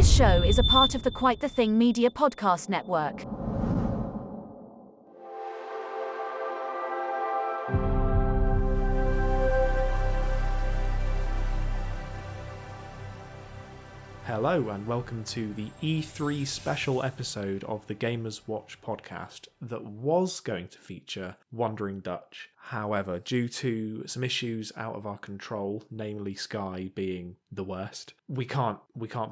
This show is a part of the Quite the Thing Media Podcast Network. Hello and welcome to the E3 special episode of the Gamers Watch podcast that was going to feature Wandering Dutch. However, due to some issues out of our control, namely Sky being the worst, we can't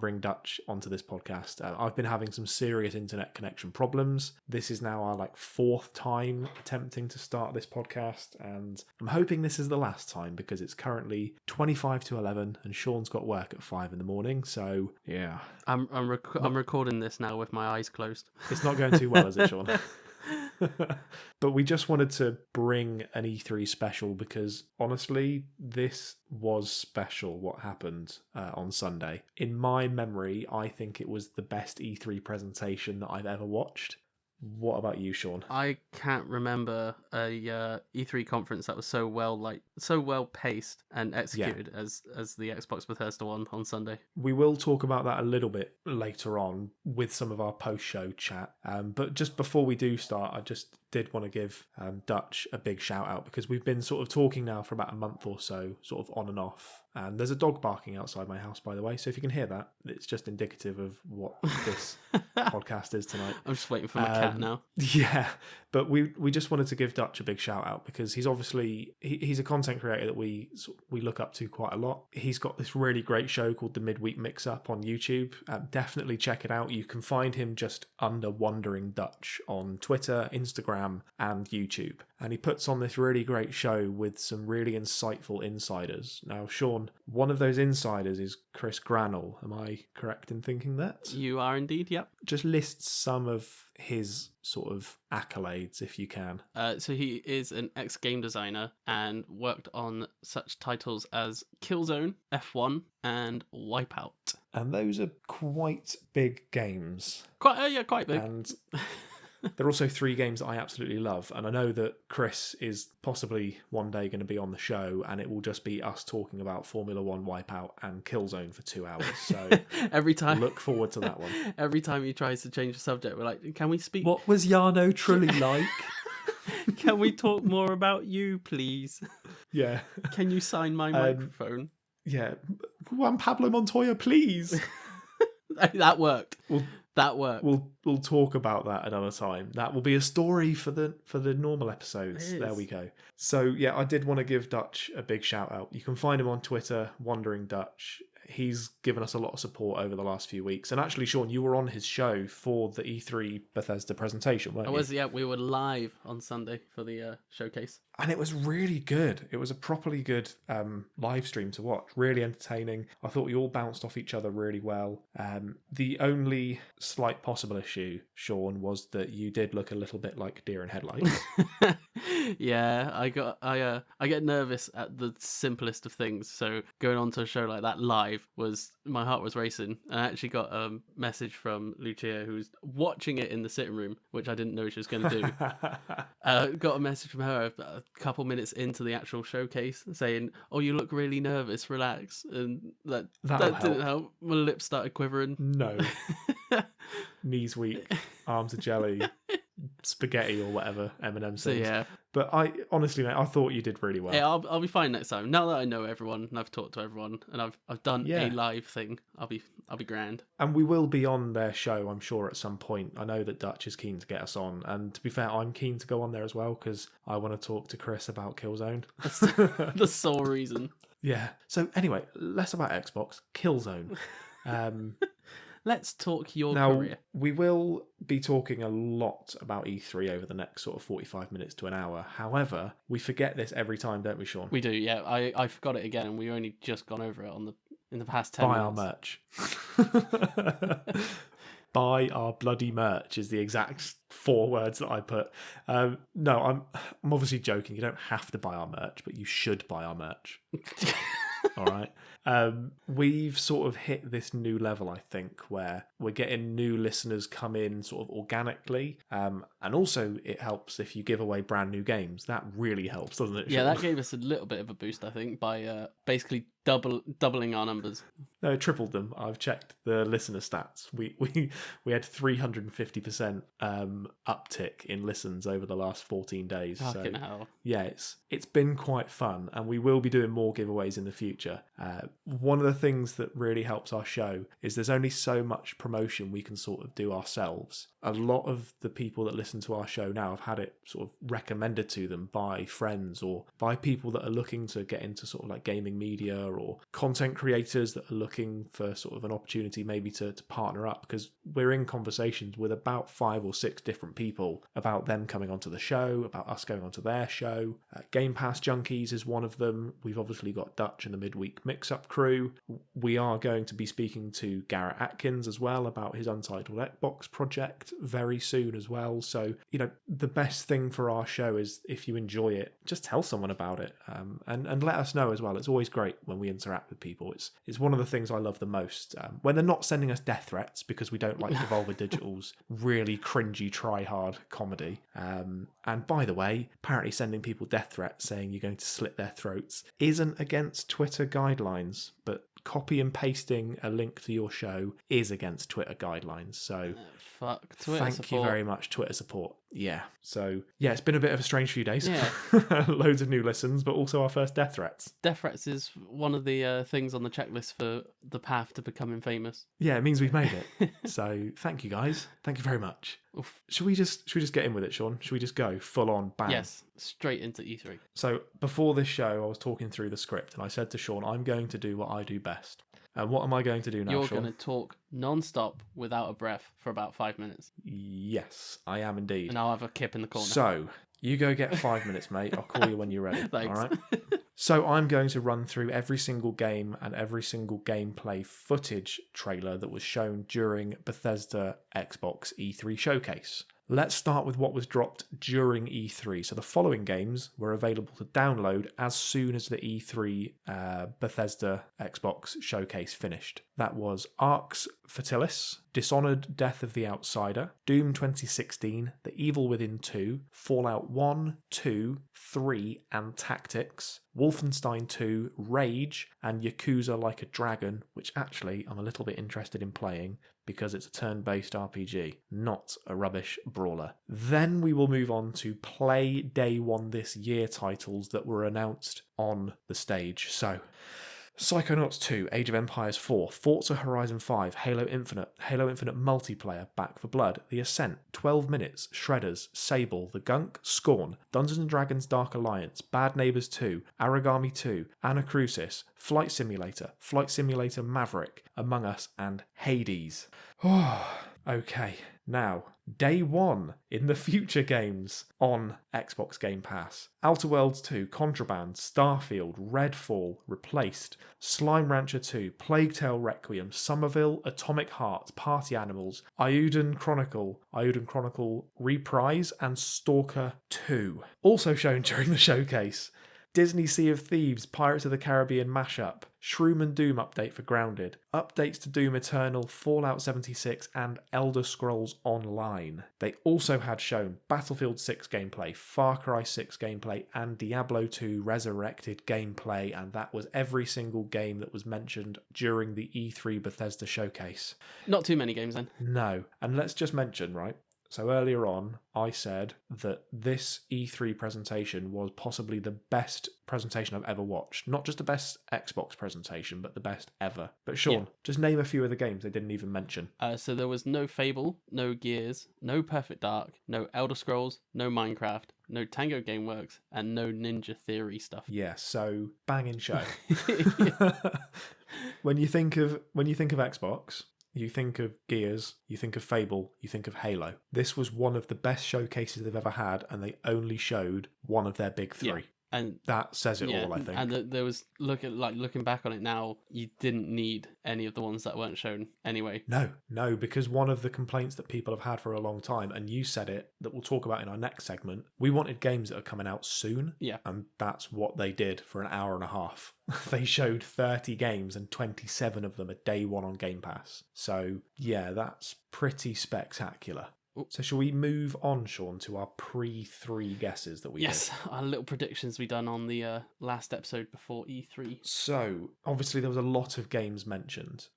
bring Dutch onto this podcast. I've been having some serious internet connection problems. This is now our fourth time attempting to start this podcast, and I'm hoping this is the last time because it's currently 25 to 11 and Shaun's got work at 5 in the morning, so yeah. I'm recording this now with my eyes closed. It's not going too well, is it, Shaun? But we just wanted to bring an E3 special because honestly, this was special what happened on Sunday. In my memory, I think it was the best E3 presentation that I've ever watched. What about you, Shaun? I can't remember a E3 conference that was so well paced and executed as the Xbox Bethesda one on Sunday. We will talk about that a little bit later on with some of our post-show chat. But just before we do start, I just did want to give Dutch a big shout out because we've been sort of talking now for about a month or so, sort of on and off. And there's a dog barking outside my house, by the way. So if you can hear that, it's just indicative of what this podcast is tonight. I'm just waiting for my cat now. Yeah, but we just wanted to give Dutch a big shout out because he's obviously he's a content creator that we look up to quite a lot. He's got this really great show called the Midweek Mix Up on YouTube. Definitely check it out. You can find him just under Wandering Dutch on Twitter, Instagram, and YouTube. And he puts on this really great show with some really insightful insiders. Now, Shaun, one of those insiders is Chris Granell. Am I correct in thinking that? You are indeed, yep. Just list some of his sort of accolades, if you can. So he is an ex-game designer and worked on such titles as Killzone, F1, and Wipeout. And those are quite big games. Quite big. And there are also 3 games that I absolutely love, and I know that Chris is possibly one day going to be on the show, and it will just be us talking about Formula 1, Wipeout, and Killzone for 2 hours. So every time, look forward to that one. Every time he tries to change the subject, we're like, "Can we speak? What was Jarno Trulli like? Can we talk more about you, please? Yeah. Can you sign my microphone? Yeah. Juan Pablo Montoya, please." That worked. That worked. We'll talk about that another time. That will be a story for the normal episodes. There we go. So yeah, I did want to give Dutch a big shout out. You can find him on Twitter, Wandering Dutch. He's given us a lot of support over the last few weeks. And actually, Shaun, you were on his show for the E3 Bethesda presentation, weren't you? I was, yeah. We were live on Sunday for the showcase. And it was really good. It was a properly good live stream to watch. Really entertaining. I thought we all bounced off each other really well. The only slight possible issue, Shaun, was that you did look a little bit like deer in headlights. Yeah, I get nervous at the simplest of things. So going on to a show like that live my heart was racing. And I actually got a message from Lucia, who's watching it in the sitting room, which I didn't know she was going to do. Got a message from her a couple minutes into the actual showcase saying, "Oh, you look really nervous, relax." And that didn't help. My lips started quivering. No. Knees weak, arms are jelly, spaghetti or whatever Eminem sings. So, yeah. But I honestly, mate, I thought you did really well. Yeah, I'll be fine next time. Now that I know everyone and I've talked to everyone and I've done a live thing, I'll be grand. And we will be on their show, I'm sure, at some point. I know that Dutch is keen to get us on, and to be fair, I'm keen to go on there as well because I want to talk to Chris about Killzone. That's the sole reason. Yeah. So anyway, less about Xbox, Killzone. Let's talk your now, career. We will be talking a lot about E3 over the next sort of 45 minutes to an hour. However, we forget this every time, don't we, Shaun? We do, yeah. I forgot it again, and we only just gone over it in the past 10 minutes. Buy our merch. Buy our bloody merch is the exact 4 words that I put. No, I'm obviously joking. You don't have to buy our merch, but you should buy our merch. All right. We've sort of hit this new level, I think, where we're getting new listeners come in sort of organically. And also it helps if you give away brand new games. That really helps, doesn't it? Yeah, Shaun? that gave us a little bit of a boost, I think, by basically doubling our numbers. No, it tripled them. I've checked the listener stats. We had 350% uptick in listens over the last 14 days. Fucking hell. Yeah, it's been quite fun, and we will be doing more giveaways in the future. One of the things that really helps our show is there's only so much promotion we can sort of do ourselves. A lot of the people that listen to our show now have had it sort of recommended to them by friends or by people that are looking to get into sort of like gaming media or content creators that are looking for sort of an opportunity maybe to partner up, because we're in conversations with about 5 or 6 different people about them coming onto the show, about us going onto their show. Game Pass Junkies is one of them. We've obviously got Dutch and the Midweek Mix-Up crew. We are going to be speaking to Garrett Atkins as well about his Untitled Xbox project very soon as well. So, the best thing for our show is if you enjoy it, just tell someone about it, and let us know as well. It's always great when we interact with people. It's one of the things I love the most. When they're not sending us death threats because we don't like Devolver Digital's really cringy try-hard comedy. And by the way, apparently sending people death threats saying you're going to slit their throats isn't against Twitter guidelines, but copy and pasting a link to your show is against Twitter guidelines. So fuck Twitter thank support. you very much, Twitter support. Yeah. So yeah, it's been a bit of a strange few days. Yeah. Loads of new listens, but also our first death threats. Death threats is one of the things on the checklist for the path to becoming famous. Yeah, it means we've made it. So thank you guys. Thank you very much. Oof. Should we just get in with it, Shaun? Should we just go full on bang? Yes, straight into E3. So before this show, I was talking through the script and I said to Shaun, I'm going to do what I do best. And what am I going to do now, You're Shaun? going to talk non-stop without a breath for about 5 minutes. Yes, I am indeed. And I'll have a kip in the corner. So, you go get 5 minutes, mate. I'll call you when you're ready. Thanks. All right? So I'm going to run through every single game and every single gameplay footage trailer that was shown during Bethesda Xbox E3 showcase. Let's start with what was dropped during E3. So the following games were available to download as soon as the E3 Bethesda Xbox showcase finished. That was Arx Fatilis, Dishonored Death of the Outsider, Doom 2016, The Evil Within 2, Fallout 1, 2, 3 and Tactics, Wolfenstein 2, Rage, and Yakuza Like a Dragon, which actually I'm a little bit interested in playing because it's a turn-based RPG, not a rubbish brawler. Then we will move on to Play Day 1 this year titles that were announced on the stage. So, Psychonauts 2, Age of Empires 4, Forza Horizon 5, Halo Infinite Multiplayer, Back for Blood, The Ascent, 12 Minutes, Shredders, Sable, The Gunk, Scorn, Dungeons & Dragons Dark Alliance, Bad Neighbors 2, Aragami 2, Anacrusis, Flight Simulator Maverick, Among Us, and Hades. Okay, now, Day 1 in the future games on Xbox Game Pass. Outer Worlds 2, Contraband, Starfield, Redfall, Replaced, Slime Rancher 2, Plague Tale Requiem, Somerville, Atomic Heart, Party Animals, Eiyuden Chronicle Reprise, and Stalker 2. Also shown during the showcase. Disney Sea of Thieves, Pirates of the Caribbean mashup, Shroom and Doom update for Grounded, updates to Doom Eternal, Fallout 76, and Elder Scrolls Online. They also had shown Battlefield 6 gameplay, Far Cry 6 gameplay, and Diablo 2 Resurrected gameplay, and that was every single game that was mentioned during the E3 Bethesda showcase. Not too many games then. No, and let's just mention, right? So earlier on, I said that this E3 presentation was possibly the best presentation I've ever watched. Not just the best Xbox presentation, but the best ever. But Shaun, just name a few of the games they didn't even mention. So there was no Fable, no Gears, no Perfect Dark, no Elder Scrolls, no Minecraft, no Tango Gameworks, and no Ninja Theory stuff. Yeah, so banging show. When you think of Xbox, you think of Gears, you think of Fable, you think of Halo. This was one of the best showcases they've ever had, and they only showed one of their big three. And that says it all, I think. And there was looking back on it now, you didn't need any of the ones that weren't shown anyway. No, because one of the complaints that people have had for a long time, and you said it, that we'll talk about in our next segment, we wanted games that are coming out soon. Yeah. And that's what they did for an hour and a half. They showed 30 games and 27 of them are day one on Game Pass. So yeah, that's pretty spectacular. So shall we move on, Shaun, to our pre-3 guesses that we did? Yes, our little predictions we done on the last episode before E3. So, obviously there was a lot of games mentioned.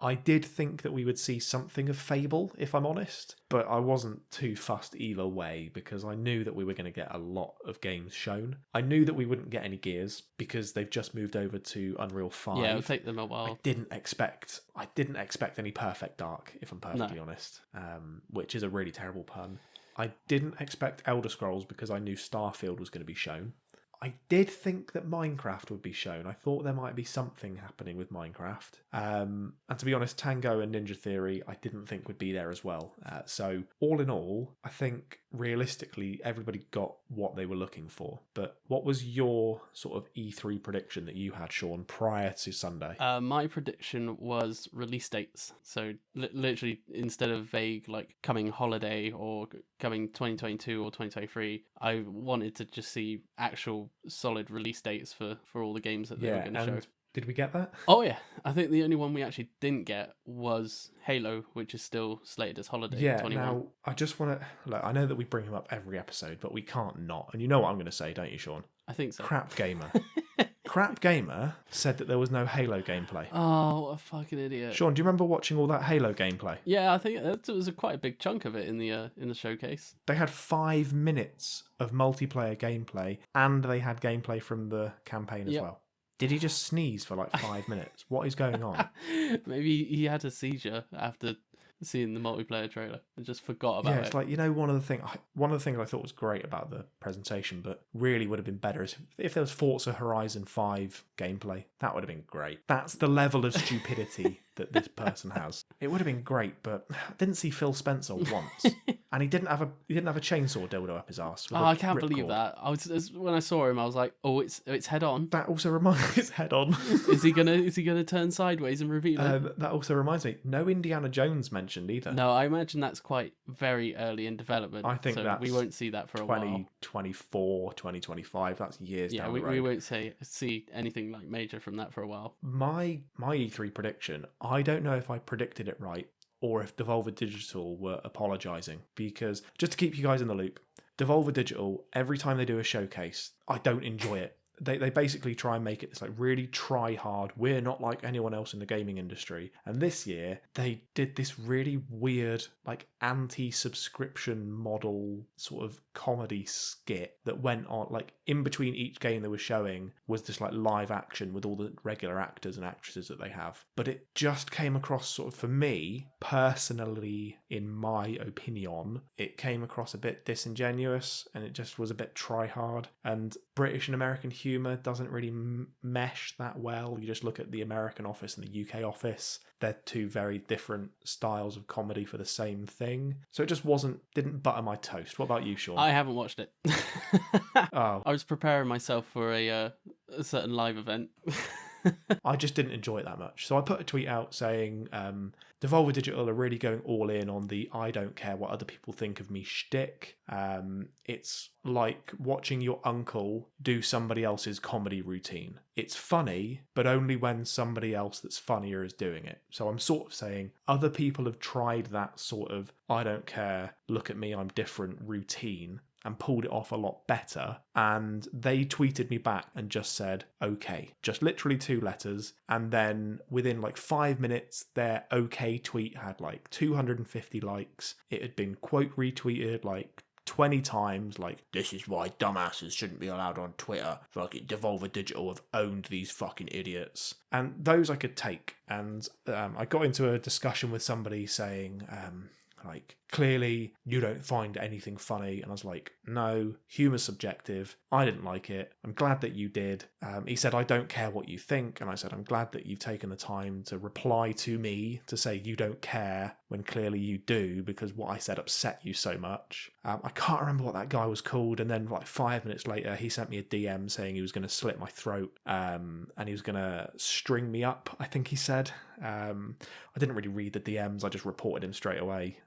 I did think that we would see something of Fable, if I'm honest, but I wasn't too fussed either way because I knew that we were going to get a lot of games shown. I knew that we wouldn't get any Gears because they've just moved over to Unreal 5. Yeah, it'll take them a while. I didn't expect any Perfect Dark, if I'm perfectly honest, which is a really terrible pun. I didn't expect Elder Scrolls because I knew Starfield was going to be shown. I did think that Minecraft would be shown. I thought there might be something happening with Minecraft. And to be honest, Tango and Ninja Theory I didn't think would be there as well. So all in all, I think realistically everybody got what they were looking for. But what was your sort of E3 prediction that you had, Shaun, prior to Sunday? My prediction was release dates. So literally, instead of vague like coming holiday or coming 2022 or 2023, I wanted to just see actual solid release dates for all the games that they were going to show. Did we get that? Oh yeah, I think the only one we actually didn't get was Halo, which is still slated as holiday. Yeah, 21. now I just want to look. I know that we bring him up every episode, but we can't not. And you know what I'm going to say, don't you, Shaun? I think so. Crap Gamer. Crap Gamer said that there was no Halo gameplay. Oh, what a fucking idiot! Shaun, do you remember watching all that Halo gameplay? Yeah, I think it was quite a big chunk of it in the showcase. They had 5 minutes of multiplayer gameplay, and they had gameplay from the campaign as well. Did he just sneeze for like 5 minutes? What is going on? Maybe he had a seizure after seeing the multiplayer trailer and just forgot about it. Yeah, it's like, you know, one of the things I thought was great about the presentation, but really would have been better is if there was Forza Horizon 5 gameplay. That would have been great. That's the level of stupidity that this person has. It would have been great, but I didn't see Phil Spencer once. And he didn't have a chainsaw dildo up his ass. Oh, I can't believe that. When I saw him, I was like, "Oh, it's head on." That also reminds me, it's head on. Is he gonna turn sideways and reveal it? That also reminds me, no Indiana Jones mentioned either. No, I imagine that's quite very early in development. I think so we won't see that for a while. 2024, 2025. That's years down the road. We won't see anything like major from that for a while. My E3 prediction, I don't know if I predicted it right or if Devolver Digital were apologising, because just to keep you guys in the loop, Devolver Digital, every time they do a showcase, I don't enjoy it. They basically try and make it this like really try hard, we're not like anyone else in the gaming industry. And this year they did this really weird like anti-subscription model sort of comedy skit that went on like in between each game they were showing was this like live action with all the regular actors and actresses that they have. But it just came across sort of, for me personally, in my opinion, it came across a bit disingenuous and it just was a bit try hard. And British and American humour doesn't really mesh that well. You just look at the American office and the UK office. They're two very different styles of comedy for the same thing. So it just didn't butter my toast. What about you, Shaun? I haven't watched it. Oh. I was preparing myself for a certain live event. I just didn't enjoy it that much. So I put a tweet out saying Devolver Digital are really going all in on the I don't care what other people think of me shtick. It's like watching your uncle do somebody else's comedy routine. It's funny, but only when somebody else that's funnier is doing it. So I'm sort of saying other people have tried that sort of I don't care, look at me, I'm different routine and pulled it off a lot better, and they tweeted me back and just said okay, just literally 2 letters, and then within like 5 minutes their okay tweet had like 250 likes. It had been quote retweeted like 20 times, like, this is why dumbasses shouldn't be allowed on Twitter. Fucking Devolver Digital have owned these fucking idiots. And those I could take. And I got into a discussion with somebody saying, Like, clearly you don't find anything funny. And I was like, no, humour's subjective. I didn't like it. I'm glad that you did. He said, I don't care what you think. And I said, I'm glad that you've taken the time to reply to me to say you don't care when clearly you do, because what I said upset you so much. I can't remember what that guy was called. And then like 5 minutes later, he sent me a DM saying he was going to slit my throat and he was going to string me up, I think he said. I didn't really read the DMs. I just reported him straight away.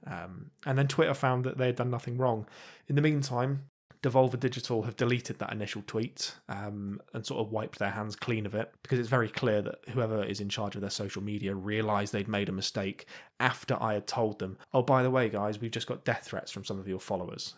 And then Twitter found that they had done nothing wrong. In the meantime, Devolver Digital have deleted that initial tweet and sort of wiped their hands clean of it, because it's very clear that whoever is in charge of their social media realised they'd made a mistake after I had told them, oh, by the way, guys, we've just got death threats from some of your followers.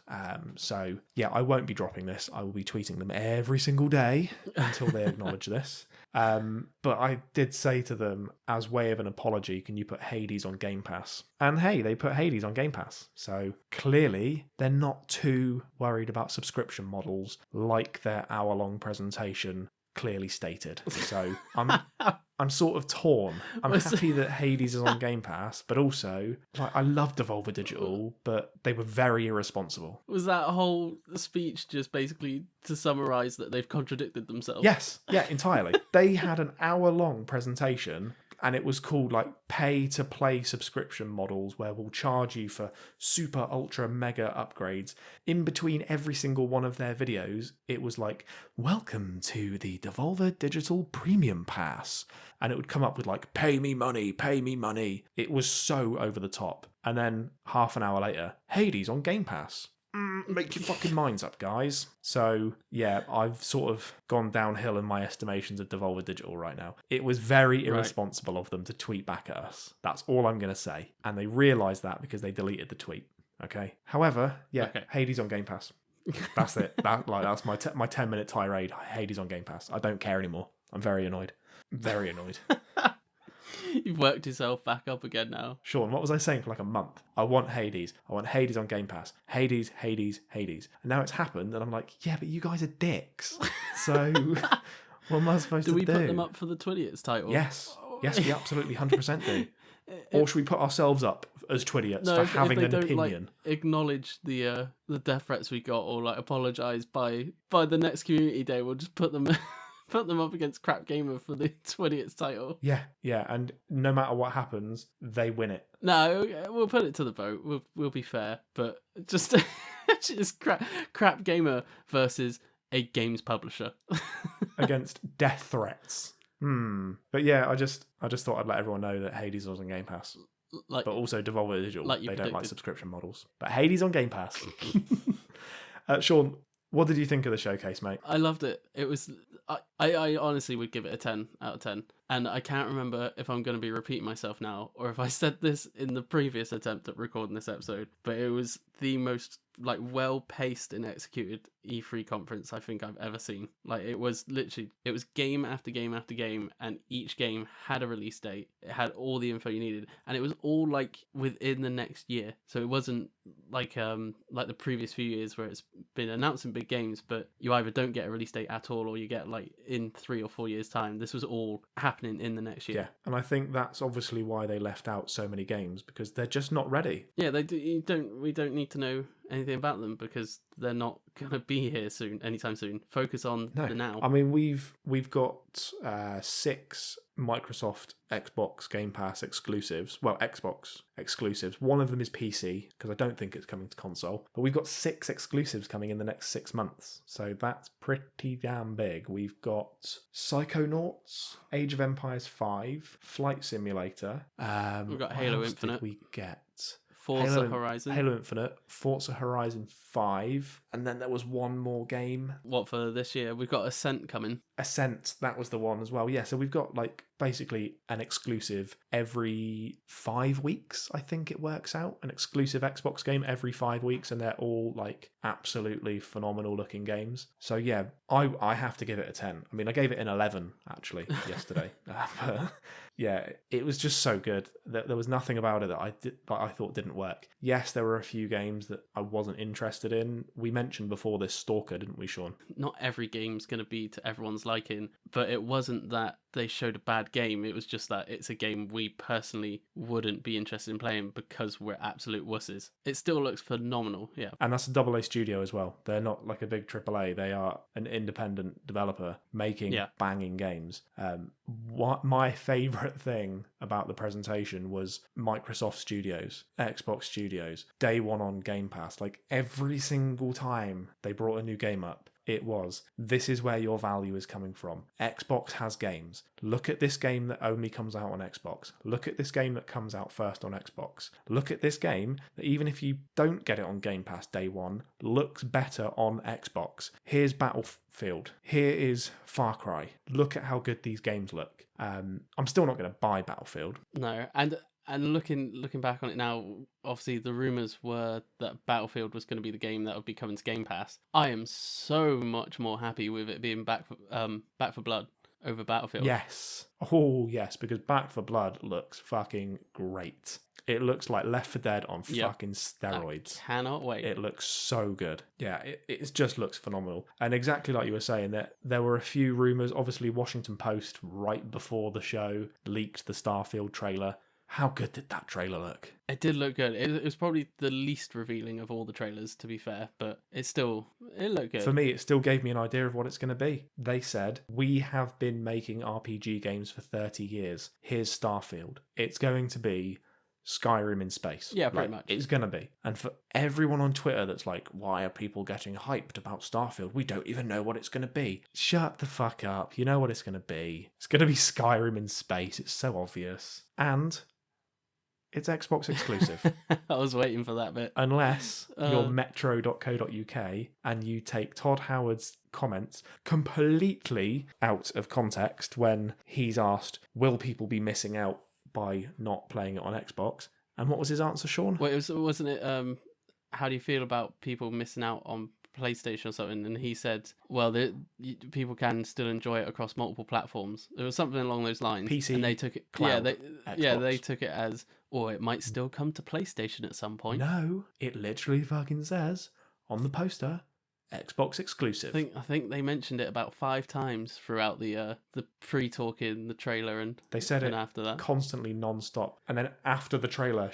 So, yeah, I won't be dropping this. I will be tweeting them every single day until they acknowledge this. But I did say to them, as way of an apology, can you put Hades on Game Pass? And hey, they put Hades on Game Pass. So clearly they're not too worried about subscription models like their hour-long presentation clearly stated. So I'm sort of torn. I'm happy that Hades is on Game Pass, but also, like, I love Devolver Digital, but they were very irresponsible. Was that whole speech just basically to summarise that they've contradicted themselves? Yes, yeah, entirely. They had an hour-long presentation, and it was called like pay-to-play subscription models, where we'll charge you for super, ultra, mega upgrades. In between every single one of their videos, it was like, welcome to the Devolver Digital Premium Pass. And it would come up with like, pay me money, pay me money. It was so over the top. And then half an hour later, Hades on Game Pass. Make your fucking minds up, guys. So, yeah, I've sort of gone downhill in my estimations of Devolver Digital right now. It was very irresponsible of them to tweet back at us. That's all I'm going to say. And they realised that because they deleted the tweet. Okay. However, yeah, okay. Hades on Game Pass. That's it. That's my 10-minute tirade. Hades on Game Pass. I don't care anymore. I'm very annoyed. Very annoyed. You've worked yourself back up again now. Shaun, what was I saying for like a month? I want Hades. I want Hades on Game Pass. Hades, Hades, Hades. And now it's happened, and I'm like, yeah, but you guys are dicks. So what am I supposed to do? Do we put them up for the 20th title? Yes. Yes, we absolutely 100% do. Or should we put ourselves up as Twidiots for having an opinion? Like, acknowledge the death threats we got, or like apologise by the next community day, we'll just put them up against Crap Gamer for the 20th title. Yeah, and no matter what happens, they win it. No, we'll put it to the vote. We'll be fair, but just Crap Gamer versus a games publisher against death threats. But yeah, I just thought I'd let everyone know that Hades was on Game Pass. But also Devolver Digital, they don't like subscription models. But Hades on Game Pass. Shaun, what did you think of the showcase, mate? I loved it. It was... I honestly would give it a 10 out of 10. And I can't remember if I'm going to be repeating myself now, or if I said this in the previous attempt at recording this episode, but it was the most like well-paced and executed E3 conference I think I've ever seen. Like, it was game after game after game, and each game had a release date. It had all the info you needed, and it was all like within the next year. So it wasn't like the previous few years where it's been announcing big games, but you either don't get a release date at all, or you get like in 3 or 4 years time. This was all happening in the next year. Yeah, and I think that's obviously why they left out so many games, because they're just not ready. Yeah, we don't need to know anything about them, because they're not gonna be here anytime soon. Focus on the now. I mean, we've got 6 Microsoft Xbox Game Pass exclusives. Well, Xbox exclusives. One of them is PC, because I don't think it's coming to console. But we've got 6 exclusives coming in the next 6 months. So that's pretty damn big. We've got Psychonauts, Age of Empires 5, Flight Simulator. We've got Halo Infinite. Did we get? Forza Horizon. Halo Infinite, Forza Horizon 5, and then there was one more game. What for this year? We've got Ascent coming. Ascent, that was the one as well. Yeah, so we've got like basically an exclusive every 5 weeks, I think it works out. An exclusive Xbox game every 5 weeks, and they're all like absolutely phenomenal looking games. So yeah, I have to give it a 10. I mean, I gave it an 11 actually yesterday. Yeah, it was just so good. There was nothing about it that I thought didn't work. Yes, there were a few games that I wasn't interested in. We mentioned before this Stalker, didn't we, Sean? Not every game's going to be to everyone's liking, but it wasn't that they showed a bad game. It was just that it's a game we personally wouldn't be interested in playing because we're absolute wusses. It still looks phenomenal, yeah. And that's a AA studio as well. They're not like a big AAA. They are an independent developer making banging games. What my favourite thing about the presentation was Microsoft Studios, Xbox Studios, day one on Game Pass. Like every single time they brought a new game up, it was, this is where your value is coming from. Xbox has games. Look at this game that only comes out on Xbox. Look at this game that comes out first on Xbox. Look at this game that even if you don't get it on Game Pass day one, looks better on Xbox. Here's Battlefield. Here is Far Cry. Look at how good these games look. I'm still not going to buy Battlefield. No, and looking back on it now, obviously the rumours were that Battlefield was going to be the game that would be coming to Game Pass. I am so much more happy with it being Back for Blood over Battlefield. Yes. Oh, yes, because Back for Blood looks fucking great. It looks like Left 4 Dead on fucking steroids. I cannot wait. It looks so good. Yeah, it just looks phenomenal. And exactly like you were saying, that there were a few rumours. Obviously, Washington Post, right before the show, leaked the Starfield trailer. How good did that trailer look? It did look good. It was probably the least revealing of all the trailers, to be fair, but it looked good. For me, it still gave me an idea of what it's going to be. They said, we have been making RPG games for 30 years. Here's Starfield. It's going to be Skyrim in space. Yeah, pretty much. It's going to be. And for everyone on Twitter that's like, why are people getting hyped about Starfield? We don't even know what it's going to be. Shut the fuck up. You know what it's going to be. It's going to be Skyrim in space. It's so obvious. And it's Xbox exclusive. I was waiting for that bit. Unless you're metro.co.uk and you take Todd Howard's comments completely out of context when he's asked, will people be missing out by not playing it on Xbox? And what was his answer, Sean? Well, wasn't it, how do you feel about people missing out on PlayStation or something? And he said, well, people can still enjoy it across multiple platforms. There was something along those lines. PC, and they took it, cloud, they took it as, or it might still come to PlayStation at some point. No, it literally fucking says on the poster, Xbox exclusive. I think they mentioned it about 5 times throughout the pre-talk in the trailer, and they said it after that constantly non-stop. And then after the trailer,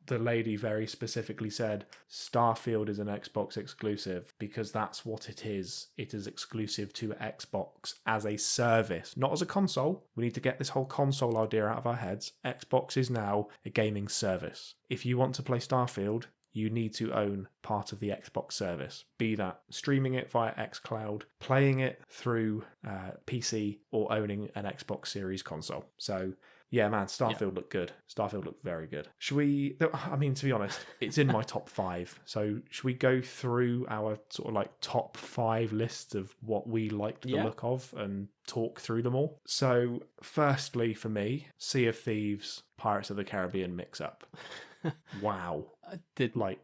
the lady very specifically said, Starfield is an Xbox exclusive because that's what it is. It is exclusive to Xbox as a service, not as a console. We need to get this whole console idea out of our heads. Xbox is now a gaming service. If you want to play Starfield, you need to own part of the Xbox service, be that streaming it via xCloud, playing it through PC, or owning an Xbox Series console. So, yeah, man, Starfield looked good. Starfield looked very good. Should we, I mean, to be honest, it's in my top 5. So should we go through our sort of like top 5 lists of what we liked the look of and talk through them all? So firstly, for me, Sea of Thieves, Pirates of the Caribbean mix-up. Wow. I did like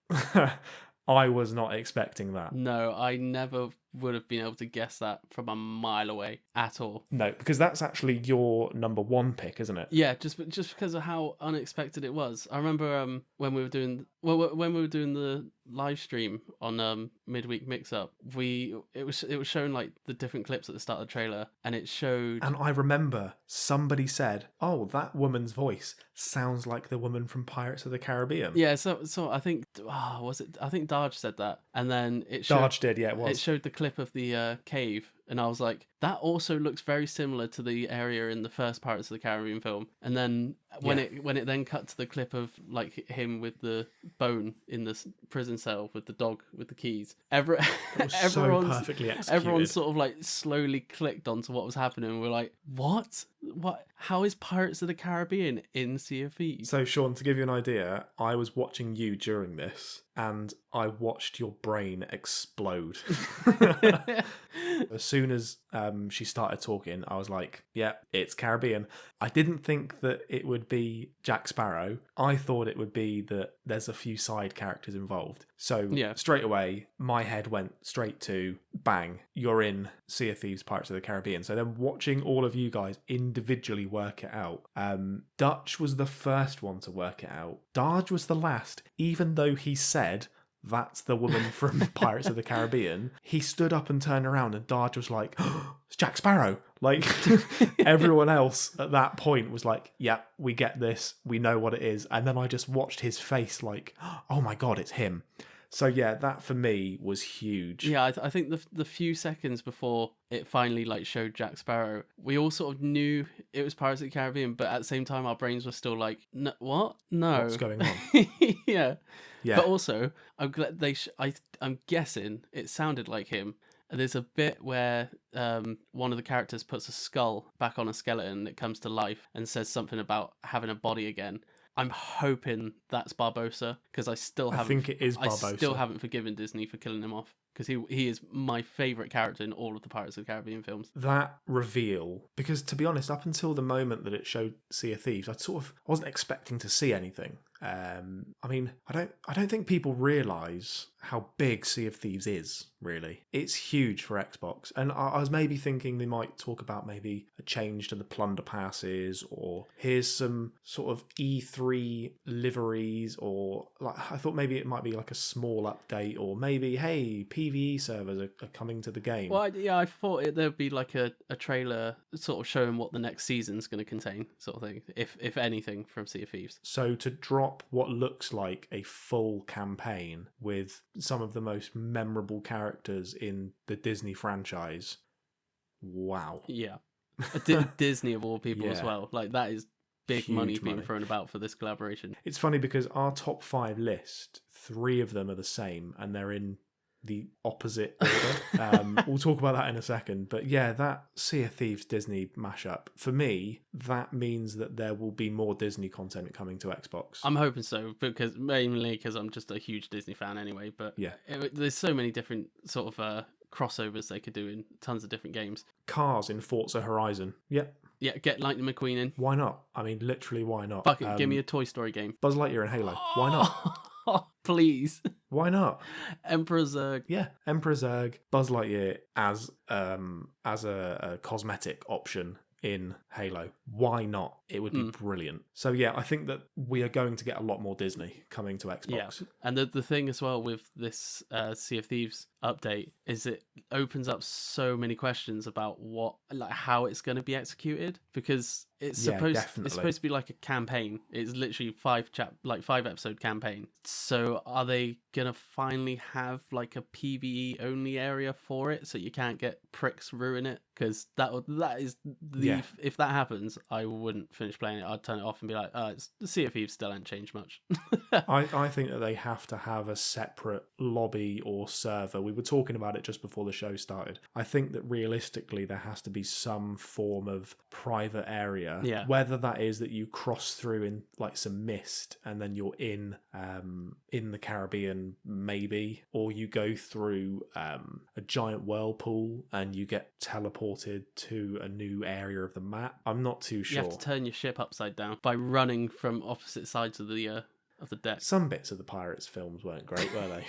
I was not expecting that. No, I never would have been able to guess that from a mile away at all. No, because that's actually your number 1 pick, isn't it? Yeah, just because of how unexpected it was. I remember when we were doing the live stream on midweek mix up, it was showing like the different clips at the start of the trailer, and it showed. And I remember somebody said, "Oh, that woman's voice sounds like the woman from Pirates of the Caribbean." Yeah, so I think was it? I think Darge said that, and then it showed. Darge did, yeah, it was. It showed the clip of the cave, and I was like, that also looks very similar to the area in the first Pirates of the Caribbean film. And then when it then cut to the clip of like him with the bone in the prison cell with the dog with the keys, everyone's so perfectly executed. Everyone sort of like slowly clicked onto what was happening. We're like, what? How is Pirates of the Caribbean in Sea of Thieves? So, Sean, to give you an idea, I was watching you during this, and I watched your brain explode. As soon soon as she started talking, I was like, yeah, it's Caribbean. I didn't think that it would be Jack Sparrow. I thought it would be that there's a few side characters involved. So straight away, my head went straight to, bang, you're in Sea of Thieves Pirates of the Caribbean. So then watching all of you guys individually work it out, Dutch was the first one to work it out. Darge was the last, even though he said, that's the woman from Pirates of the Caribbean. He stood up and turned around and Darge was like, oh, it's Jack Sparrow. Like, everyone else at that point was like, yeah, we get this. We know what it is. And then I just watched his face like, oh my God, it's him. So yeah, that for me was huge. Yeah, I think the few seconds before it finally like showed Jack Sparrow, we all sort of knew it was Pirates of the Caribbean, but at the same time our brains were still like, what? No. What's going on? Yeah. Yeah. But also, I'm glad I'm guessing it sounded like him. There's a bit where one of the characters puts a skull back on a skeleton and it comes to life and says something about having a body again. I'm hoping that's Barbossa because I think it is Barbossa. I still haven't forgiven Disney for killing him off because he is my favourite character in all of the Pirates of the Caribbean films. That reveal, because to be honest, up until the moment that it showed Sea of Thieves, I wasn't expecting to see anything. I mean, I don't think people realise how big Sea of Thieves is, really. It's huge for Xbox. And I was maybe thinking they might talk about maybe a change to the plunder passes, or here's some sort of E3 liveries, or like I thought maybe it might be like a small update, or maybe, hey, PvE servers are coming to the game. Well, yeah, I thought there'd be like a trailer sort of showing what the next season's going to contain, sort of thing, if anything, from Sea of Thieves. So to drop what looks like a full campaign with some of the most memorable characters in the Disney franchise, wow. Yeah. Disney of all people as well. Like, that is big money being thrown about for this collaboration. It's funny because our top 5 list, 3 of them are the same and they're in the opposite order. We'll talk about that in a second. But yeah, that Sea of Thieves Disney mashup, for me, that means that there will be more Disney content coming to Xbox. I'm hoping so, mainly because I'm just a huge Disney fan anyway. But yeah, there's so many different sort of crossovers they could do in tons of different games. Cars in Forza Horizon. Yep. Yeah, get Lightning McQueen in. Why not? I mean, literally, why not? Bucket, give me a Toy Story game. Buzz Lightyear and Halo. Why not? Please. Why not? Emperor Zurg. Yeah, Emperor Zurg, Buzz Lightyear as a cosmetic option in Halo. Why not? It would be brilliant. So yeah, I think that we are going to get a lot more Disney coming to Xbox. Yeah. And the thing as well with this Sea of Thieves update is it opens up so many questions about how it's going to be executed, because it's supposed to be like a campaign. It's literally 5 episode campaign. So are they gonna finally have like a PvE only area for it so you can't get pricks ruin it? Because if that happens, I wouldn't finish playing it. I'd turn it off and be like, it's the Sea of Thieves still ain't changed much. I think that they have to have a separate lobby or server. We were talking about it just before the show started. I think that realistically there has to be some form of private area. Yeah. Whether that is that you cross through in like some mist and then you're in the Caribbean maybe, or you go through a giant whirlpool and you get teleported to a new area of the map. I'm not too sure. You have to turn your ship upside down by running from opposite sides of the deck. Some bits of the Pirates films weren't great, were they?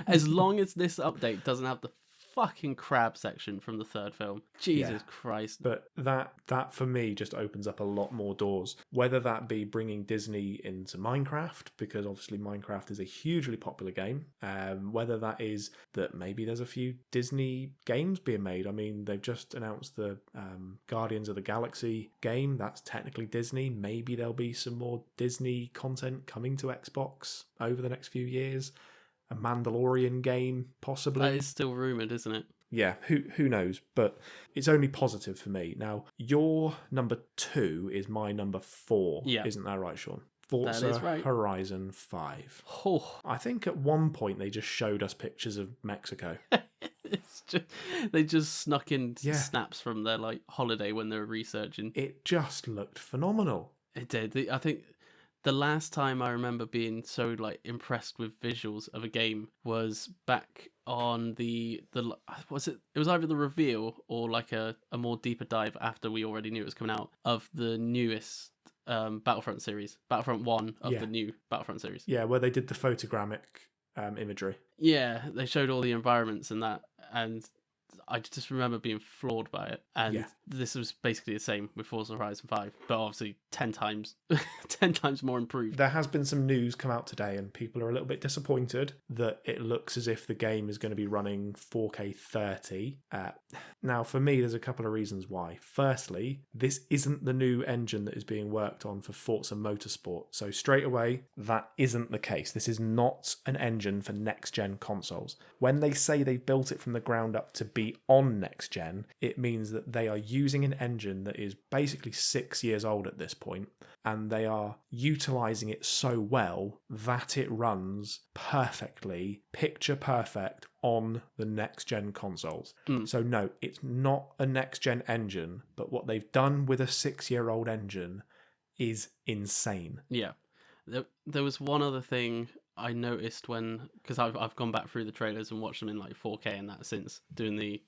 As long as this update doesn't have the fucking crab section from the third film. Jesus Christ. But that for me just opens up a lot more doors. Whether that be bringing Disney into Minecraft, because obviously Minecraft is a hugely popular game. Whether that is that maybe there's a few Disney games being made. I mean, they've just announced the Guardians of the Galaxy game. That's technically Disney. Maybe there'll be some more Disney content coming to Xbox over the next few years. A Mandalorian game, possibly. That is still rumoured, isn't it? Yeah, who knows? But it's only positive for me. Now, your number 2 is my number 4. Yeah. Isn't that right, Shaun? Forza Horizon 5. Oh. I think at one point they just showed us pictures of Mexico. They just snuck in snaps from their holiday when they were researching. It just looked phenomenal. It did. I think The last time I remember being so like impressed with visuals of a game was back on the was it was either the reveal or like a more deeper dive after we already knew it was coming out of the newest Battlefront series, Battlefront 1 of the new Battlefront series. Yeah, where they did the photogrammic imagery. Yeah, they showed all the environments and that, and I just remember being floored by it. And this was basically the same with Forza Horizon 5, but obviously 10 times 10 times more improved. There has been some news come out today, and people are a little bit disappointed that it looks as if the game is going to be running 4K 30. Now, for me, there's a couple of reasons why. Firstly, this isn't the new engine that is being worked on for Forza Motorsport. So straight away, that isn't the case. This is not an engine for next-gen consoles. When they say they built it from the ground up to be on next-gen, it means that they are using an engine that is basically 6 years old at this point, and they are utilising it so well that it runs perfectly, picture perfect, on the next-gen consoles. So no, it's not a next-gen engine, but what they've done with a 6-year-old engine is insane. Yeah. There was one other thing I noticed because I've gone back through the trailers and watched them in like 4K and that since doing the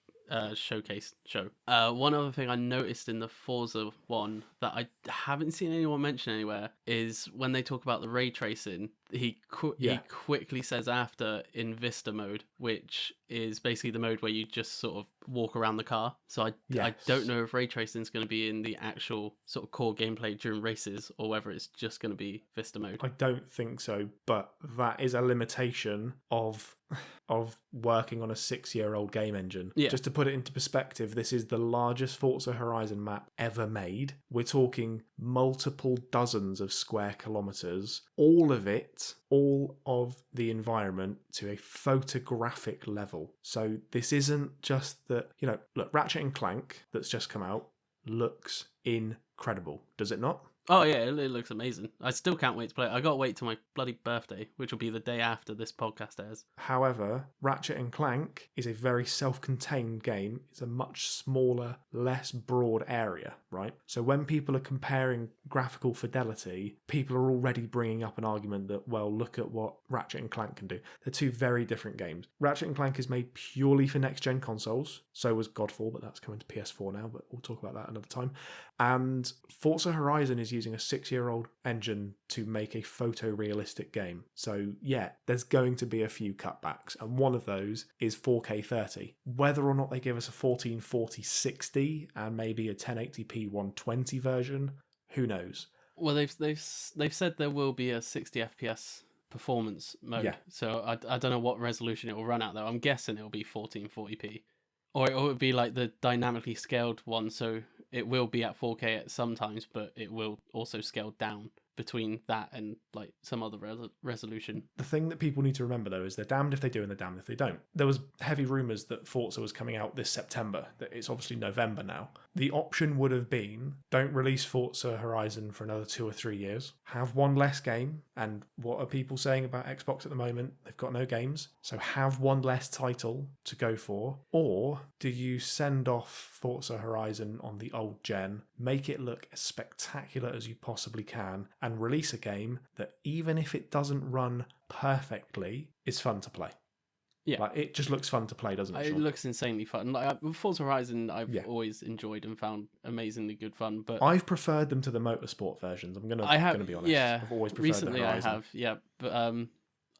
showcase show. One other thing I noticed in the Forza one that I haven't seen anyone mention anywhere is when they talk about the ray tracing, he quickly says after in Vista mode, which is basically the mode where you just sort of walk around the car. So I don't know if ray tracing is going to be in the actual sort of core gameplay during races or whether it's just going to be Vista mode. I don't think so, but that is a limitation of working on a 6-year-old game engine. Just to put it into perspective, this is the largest Forza Horizon map ever made. We're talking multiple dozens of square kilometers, all of the environment to a photographic level. So this isn't just that, look, Ratchet and Clank that's just come out looks incredible, does it not? Oh yeah, it looks amazing. I still can't wait to play it. I gotta wait till my bloody birthday, which will be the day after this podcast airs. However, Ratchet and Clank is a very self-contained game. It's a much smaller, less broad area, right? So when people are comparing graphical fidelity, people are already bringing up an argument that, well, look at what Ratchet and Clank can do. They're two very different games. Ratchet and Clank is made purely for next-gen consoles. So was Godfall, but that's coming to PS4 now, but we'll talk about that another time. And Forza Horizon is using a 6-year-old engine to make a photorealistic game. So yeah, there's going to be a few cutbacks, and one of those is 4K 30. Whether or not they give us a 1440 60 and maybe a 1080p 120 version, who knows? Well, they've said there will be a 60 FPS performance mode. Yeah. So I don't know what resolution it will run at though. I'm guessing it'll be 1440p. Or it would be like the dynamically scaled one, so it will be at 4K at some times, but it will also scale down between that and like some other resolution. The thing that people need to remember though is they're damned if they do and they're damned if they don't. There was heavy rumours that Forza was coming out this September, that it's obviously November now. The option would have been, don't release Forza Horizon for another 2 or 3 years, have one less game, and what are people saying about Xbox at the moment? They've got no games, so have one less title to go for, or do you send off Forza Horizon on the old gen, make it look as spectacular as you possibly can, and release a game that, even if it doesn't run perfectly, is fun to play. Yeah. Like, it just looks fun to play, doesn't it? It looks insanely fun. Like Forza Horizon, I've always enjoyed and found amazingly good fun. But I've preferred them to the motorsport versions. I'm gonna be honest. Yeah, I've always preferred recently the Horizon. I have. Yeah, but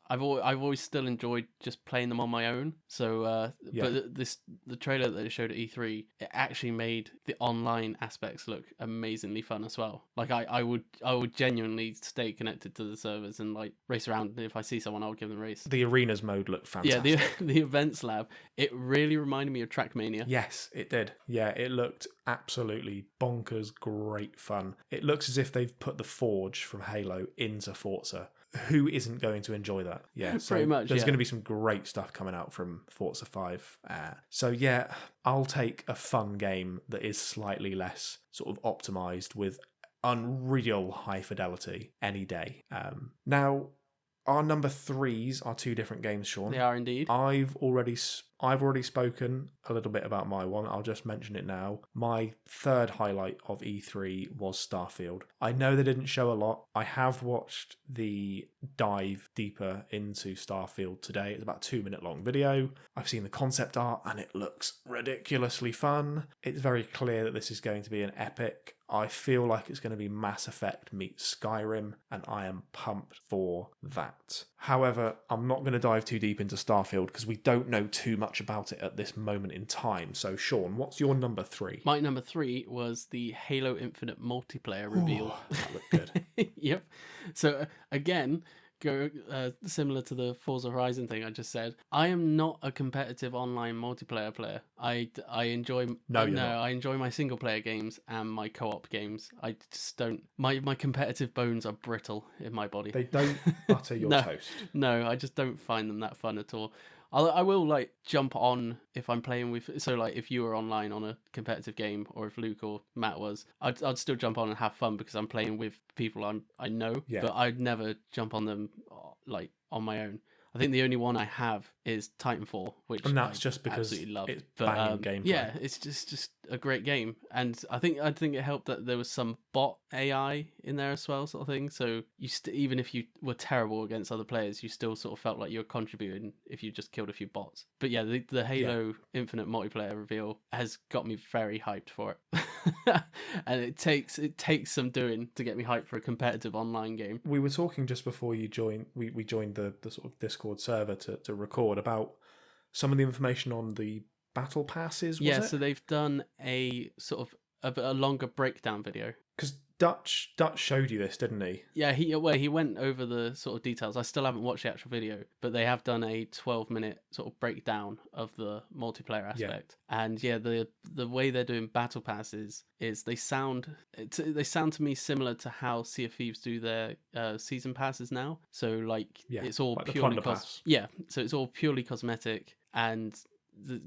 I've always still enjoyed just playing them on my own. So, but the trailer that they showed at E3, it actually made the online aspects look amazingly fun as well. Like I would genuinely stay connected to the servers and like race around. And if I see someone, I'll give them a race. The arenas mode looked fantastic. Yeah, the events lab, it really reminded me of Trackmania. Yes, it did. Yeah, it looked absolutely bonkers great fun. It looks as if they've put the Forge from Halo into Forza. Who isn't going to enjoy that? Yeah, so pretty much. There's going to be some great stuff coming out from Forza 5. So yeah, I'll take a fun game that is slightly less sort of optimized with unreal high fidelity any day. Now, our number threes are two different games, Sean. They are indeed. I've already spoken a little bit about my one. I'll just mention it now. My third highlight of E3 was Starfield. I know they didn't show a lot. I have watched the dive deeper into Starfield today. It's about a 2-minute long video. I've seen the concept art and it looks ridiculously fun. It's very clear that this is going to be an epic. I feel like it's going to be Mass Effect meets Skyrim, and I am pumped for that. However, I'm not going to dive too deep into Starfield because we don't know too much about it at this moment in time. So, Sean, what's your number 3? My number 3 was the Halo Infinite multiplayer reveal. That looked good. Yep. So, again, similar to the Forza Horizon thing I just said, I am not a competitive online multiplayer player. I enjoy I enjoy my single player games and my co-op games. I just don't. My competitive bones are brittle in my body. They don't butter your toast. No, I just don't find them that fun at all. I will like jump on if I'm playing with, so like if you were online on a competitive game, or if Luke or Matt was, I'd still jump on and have fun because I'm playing with people I know. Yeah. But I'd never jump on them like on my own. I think the only one I have is Titanfall, which And that's I just because absolutely love. it's banging gameplay. Yeah, it's just a great game, and I think it helped that there was some bot AI in there as well, sort of thing. So you even if you were terrible against other players, you still sort of felt like you were contributing if you just killed a few bots. But yeah, the Halo Infinite multiplayer reveal has got me very hyped for it, and it takes some doing to get me hyped for a competitive online game. We were talking just before you joined. We joined the sort of Discord server to record about some of the information on the battle passes. So they've done a sort of a longer breakdown video. Because Dutch showed you this, didn't he? Yeah, he went over the sort of details. I still haven't watched the actual video, but they have done a 12-minute sort of breakdown of the multiplayer aspect. Yeah. And yeah, the way they're doing battle passes is they sound to me similar to how Sea of Thieves do their season passes now. So like it's all like purely so it's all purely cosmetic and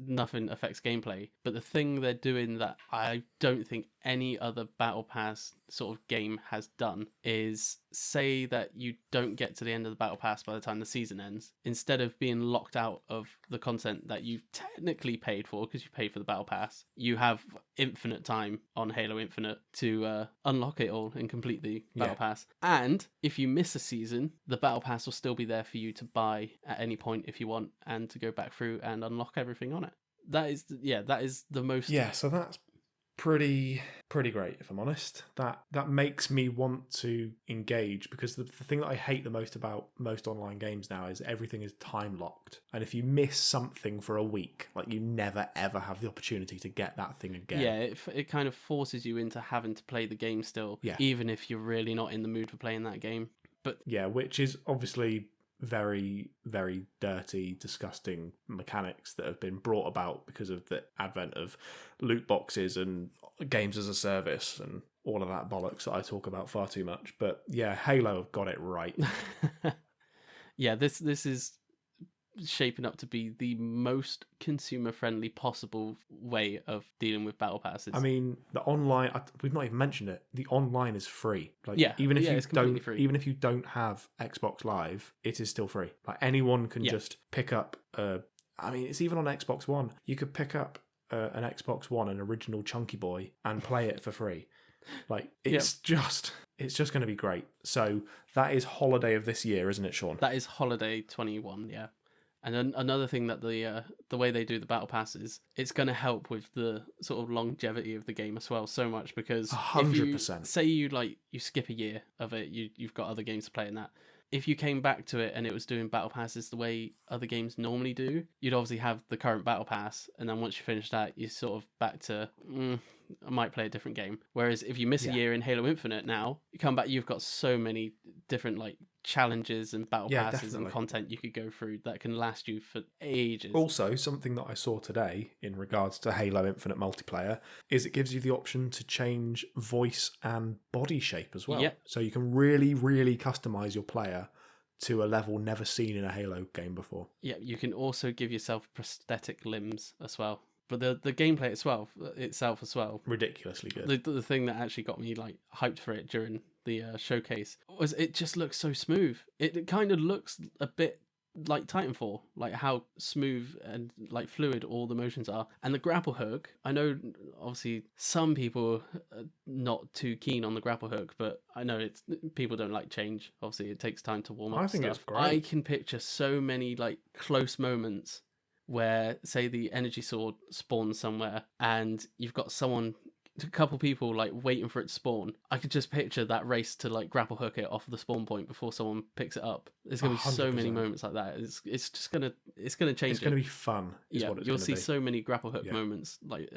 nothing affects gameplay. But the thing they're doing that I don't think any other battle pass sort of game has done is, say that you don't get to the end of the battle pass by the time the season ends, instead of being locked out of the content that you've technically paid for because you paid for the battle pass, you have infinite time on Halo Infinite to unlock it all and complete the battle pass. And if you miss a season, the battle pass will still be there for you to buy at any point if you want, and to go back through and unlock everything on it. That is the most. Yeah, so that's pretty great, if I'm honest. That makes me want to engage, because the thing that I hate the most about most online games now is everything is time locked, and if you miss something for a week, like, you never ever have the opportunity to get that thing again. Yeah, it kind of forces you into having to play the game still, even if you're really not in the mood for playing that game. But yeah, which is obviously very, very dirty, disgusting mechanics that have been brought about because of the advent of loot boxes and games as a service and all of that bollocks that I talk about far too much. But yeah, Halo have got it right. Yeah, this is shaping up to be the most consumer-friendly possible way of dealing with battle passes. I mean, the online, we've not even mentioned it, the online is free. Like, even if you don't have Xbox Live, it is still free. Like, anyone can just pick up it's even on Xbox One. You could pick up an Xbox One, an original Chunky Boy, and play it for free. Like, it's just going to be great. So that is holiday of this year, isn't it, Sean? That is holiday 21, yeah. And another thing that the way they do the battle passes, it's going to help with the sort of longevity of the game as well, so much, because 100%. Say you skip a year of it, you've got other games to play in that. If you came back to it and it was doing battle passes the way other games normally do, you'd obviously have the current battle pass, and then once you finish that, you're sort of back to, I might play a different game. Whereas if you miss a year in Halo Infinite now, you come back, you've got so many different challenges and battle passes and content you could go through that can last you for ages. Also, something that I saw today in regards to Halo Infinite multiplayer is it gives you the option to change voice and body shape as well. Yep. So you can really, really customize your player to a level never seen in a Halo game before. Yeah, you can also give yourself prosthetic limbs as well. But the gameplay itself as well, ridiculously good. The thing that actually got me hyped for it during the showcase was it just looks so smooth. It kind of looks a bit like Titanfall, like how smooth and like fluid all the motions are. And the grapple hook, I know obviously some people are not too keen on the grapple hook, but I know it's people don't like change. Obviously it takes time to warm up. I think stuff. it's great. I can picture so many like close moments where, say, the energy sword spawns somewhere and you've got a couple people like waiting for it to spawn. I could just picture that race to like grapple hook it off the spawn point before someone picks it up. There's gonna be so many 100%. moments like that. It's just gonna change. It's going to be fun. Yeah, What it's you'll gonna see be. so many grapple hook moments like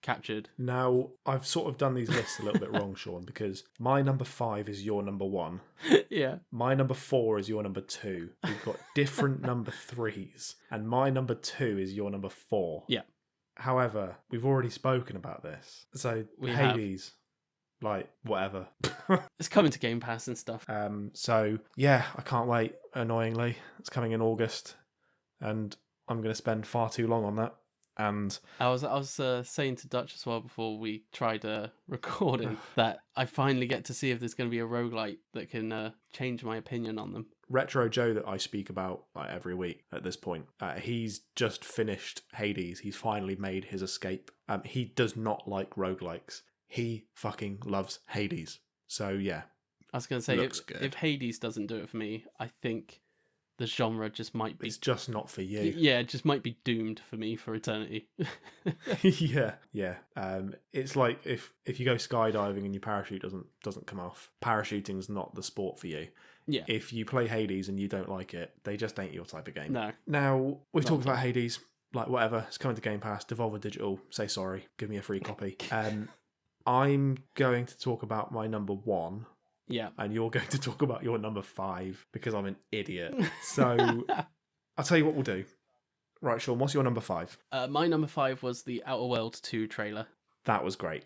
captured. Now, I've sort of done these lists a little bit wrong, Sean, because my number 5 is your number 1. Yeah. My number 4 is your number 2. We've got different number 3s, and my number 2 is your number 4. Yeah. However, we've already spoken about this. So, We Hades, like, whatever. It's coming to Game Pass and stuff. So, yeah, I can't wait, annoyingly. It's coming in August, and I'm going to spend far too long on that. And I was saying to Dutch as well before we tried recording that I finally get to see if there's going to be a roguelite that can change my opinion on them. Retro Joe that I speak about like every week at this point, he's just finished Hades. He's finally made his escape. He does not like roguelikes. He fucking loves Hades. So yeah. I was going to say, if Hades doesn't do it for me, I think the genre just might be... It's just not for you. Yeah, it just might be doomed for me for eternity. Yeah. It's like if you go skydiving and your parachute doesn't come off. Parachuting's not the sport for you. Yeah. If you play Hades and you don't like it, they just ain't your type of game. No. Now, we've talked about Hades, like whatever, it's coming to Game Pass, Devolver Digital, say sorry, give me a free copy. I'm going to talk about my number 1. Yeah. And you're going to talk about your number 5 because I'm an idiot. So I'll tell you what we'll do. Right, Sean, what's your number 5? My number 5 was the Outer Worlds 2 trailer. That was great.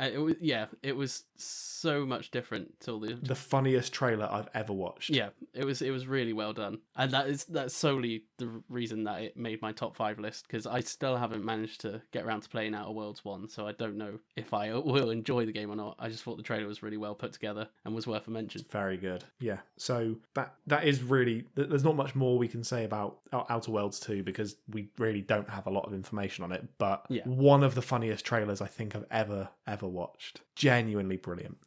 It was so much different to the funniest trailer I've ever watched. Yeah, it was really well done, and that's solely the reason that it made my top 5 list, because I still haven't managed to get around to playing Outer Worlds 1, so I don't know if I will enjoy the game or not. I just thought the trailer was really well put together and was worth a mention. Very good. Yeah. So that is really, there's not much more we can say about Outer Worlds 2 because we really don't have a lot of information on it, but one of the funniest trailers I think I've ever watched. Genuinely brilliant.